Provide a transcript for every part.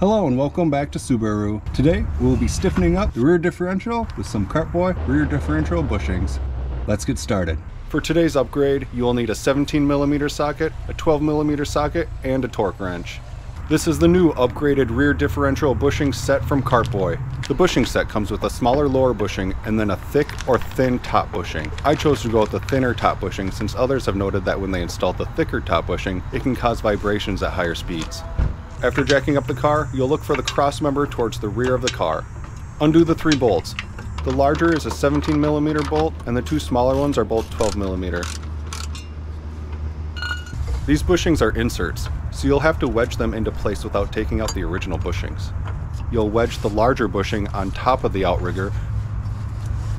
Hello and welcome back to Subaru. Today we will be stiffening up the rear differential with some Kartboy rear differential bushings. Let's get started. For today's upgrade, you will need a 17mm socket, a 12mm socket, and a torque wrench. This is the new upgraded rear differential bushing set from Kartboy. The bushing set comes with a smaller lower bushing and then a thick or thin top bushing. I chose to go with the thinner top bushing since others have noted that when they installed the thicker top bushing, it can cause vibrations at higher speeds. After jacking up the car, you'll look for the crossmember towards the rear of the car. Undo the 3 bolts. The larger is a 17mm bolt and the 2 smaller ones are both 12mm. These bushings are inserts, so you'll have to wedge them into place without taking out the original bushings. You'll wedge the larger bushing on top of the outrigger.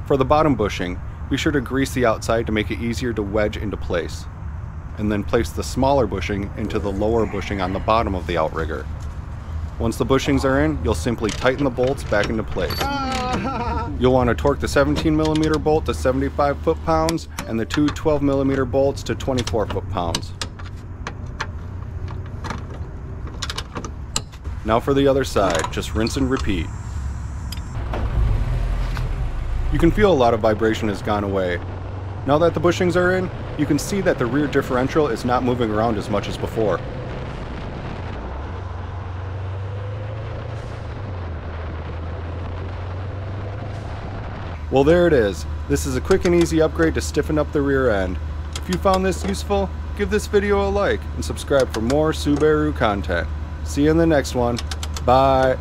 For the bottom bushing, be sure to grease the outside to make it easier to wedge into place, and then place the smaller bushing into the lower bushing on the bottom of the outrigger. Once the bushings are in, you'll simply tighten the bolts back into place. You'll want to torque the 17mm bolt to 75 foot-pounds and the 2 12mm bolts to 24 foot-pounds. Now for the other side, just rinse and repeat. You can feel a lot of vibration has gone away. Now that the bushings are in, you can see that the rear differential is not moving around as much as before. Well, there it is. This is a quick and easy upgrade to stiffen up the rear end. If you found this useful, give this video a like and subscribe for more Subaru content. See you in the next one. Bye!